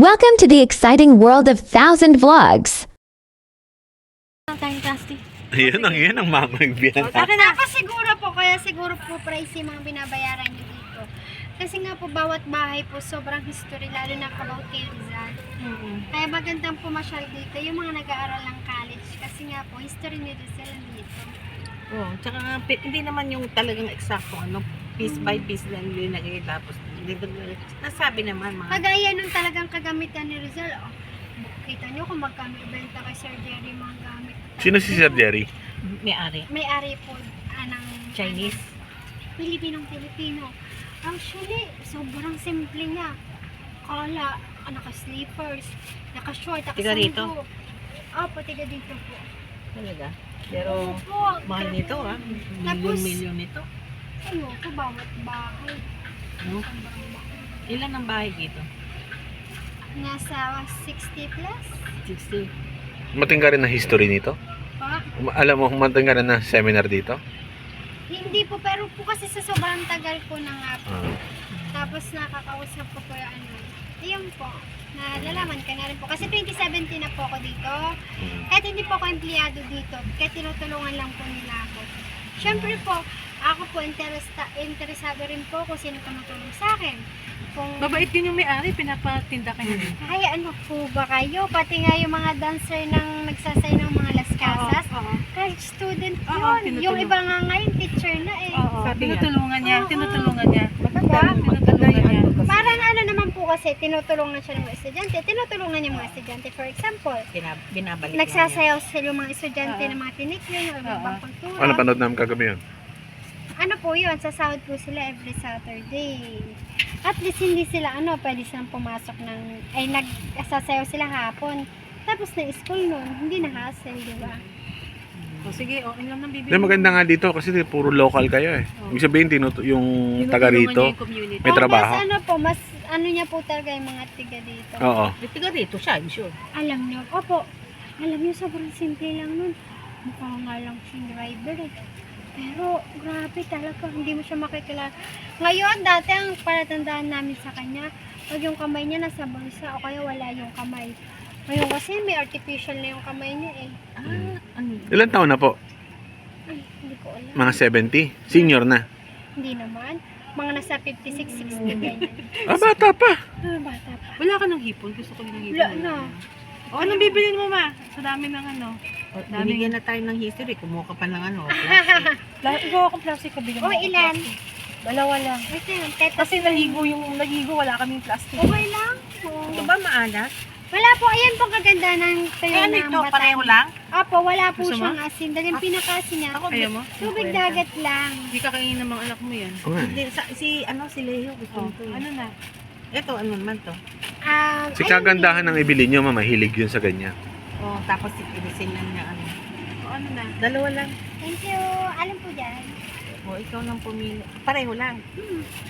Welcome to the exciting world of Thousand Vlogs. Tayong plastic. Yan ang mamagbihan. Akin na pa siguro po, kaya siguro po price yung mga binabayaran nyo dito. Kasi nga po bawat bahay po sobrang history, lalo na about kay Rizal. Kaya magandang pumasyal dito yung mga nag-aaral ng college. Kasi nga po, history ni Rizal dito. Oo, tsaka hindi naman yung talagang eksakto piece by piece lang linagay tapos nasabi naman mga Kagaya nung talagang kagamitan ni Rizal, kita nyo kung magkano ibenta kay Sir Jerry mga gamit. Sino si Sir Jerry? may-ari. May-ari po ng Chinese. Pilipinong-Pilipino. Actually, sobrang simple niya. Kala, naka-slippers, naka-short, Tiga rito? naka-sando. Opo, tiga dito po. Talaga. Pero Opo, mahal grabe. nito Tapos, Milyon nito. ano po, bawat bahay. No? Sobrang bahay. Ilan ang bahay dito? Nasa 60 plus? 60. Mating ka rin na history nito? Pa? Alam mo, mating ka rin na seminar dito? Hindi po, pero po kasi sa sobrang tagal po na nga po. Ah. Tapos nakakausap ko po yung ayun po, nalalaman ka na rin po. Kasi 2017 na po ako dito. Kahit hindi po ako empleyado dito, kahit tinutulungan lang po nila ako. Siyempre po, ako po interesado rin po kung sino tumutulong sa akin. Kung Mabait din yung may-ari, pinapatinda ka niya. ay ano po ba kayo? Pati nga yung mga dancer ng nagsasay ng mga Las Casas. College student Oo, yun. tinutulong. Yung iba nga ngayon, teacher na eh. Sabi niya. Oo. Tinutulungan niya. Diba? Tinutulungan niya. Parang ano naman po kasi, tinutulungan siya ng mga estudyante. Tinutulungan niya mga estudyante. For example, Binabalik nagsasayaw sila yung mga estudyante ng mga tinikyo, yung ibang kultura. Ano panood namin kagabi yun? Ano po yun, sasahod po sila every Saturday. At least hindi sila pwede silang pumasok ng, nagsasayaw sila hapon. Tapos na school nun, hindi na hassle, di ba? Sige, okay lang ng bibili. Hindi, maganda nga dito kasi puro local kayo eh. Ibig sabihin, yung taga rito, may trabaho. Mas niya po talaga yung mga tiga dito. Oo. Tiga dito siya, I'm sure. Alam niyo, alam niyo, sobrang simple lang nun. Mukha nga lang siyang driver eh. Pero, grabe talaga, hindi mo siya makikilala. Ngayon, dati ang palatandaan namin sa kanya, pag yung kamay niya nasa bulsa o kaya wala yung kamay. Ngayon kasi may artificial na yung kamay niya eh. Ilan taon na po? Ay, hindi ko alam. Mga 70? Senior na? Hindi naman. Mga nasa 56, 60 ganyan. Bata pa. Bata pa. Wala ka ng hipon, gusto ko ng hipon. Wala na. O, anong bibilin mo ma? Sa dami ng Binigyan na tayo ng history, kumuha ka pa ng plastic. Ikaw akong plastic kabigyan O, ilan? Dalawa lang. Ito yun, tetas. Kasi naligo, wala kaming plastic. Okay lang. Ito ba maalat? Wala po, ayan po kaganda ng tayo Ano ng ito? Pareho lang? Apo, wala po Gusto mo? siyang asin. Dahil yung pinaka-asin niya, Ayaw mo? tubig dagat lang. Hindi ka kainin ng mga anak mo yan. Oo nga eh. Hindi, si Leo, gusto ko Ano na? Ito, ano naman to? Si kagandahan ng ibili nyo, mahilig yun sa ganyan. Oh, tapos inisin lang niya Ano na? Dalawa lang. Thank you. Alam po dyan. O, ikaw nang pumili. Pareho lang.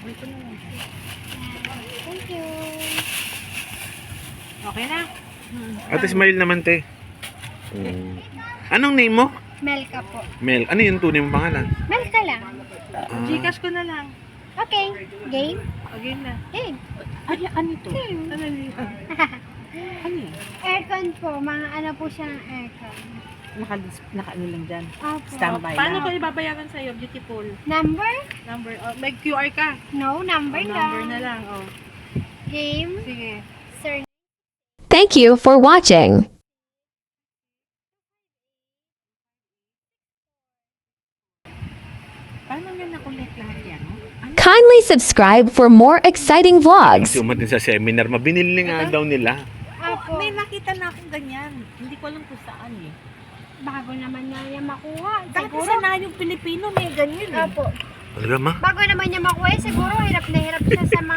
Ito na lang. Thank you. Okay na? Ate Smile naman, te. Anong name mo? Melka po. Mel. Ano yung tunay mong pangalan? Melka lang. Gcash ko na lang. Okay. Game? Okay na. Game. Ano ito? Ano yun? Ano yun? Aircon po. Mga ano po siya ng aircon. Naka-ano lang dyan. Opo. Standby Paano lang. ko ibabayaran sa'yo? Beautiful. Number? Number. May QR ka. No, number lang. Number na lang. Game? Sige. Sir. Thank you for watching. Paano nga nakulit lahat yan? Kindly subscribe for more exciting vlogs. Kasi umatin sa seminar, mabinili nga daw nila. Opo. May nakita na akong ganyan. Hindi ko alam kung saan eh. Bago naman na niya makuha. Dati Siguro. sana yung Pilipino may ganyan eh. Opo. Talaga ma? Bago naman niya makuha, siguro hirap na hirap siya sa mga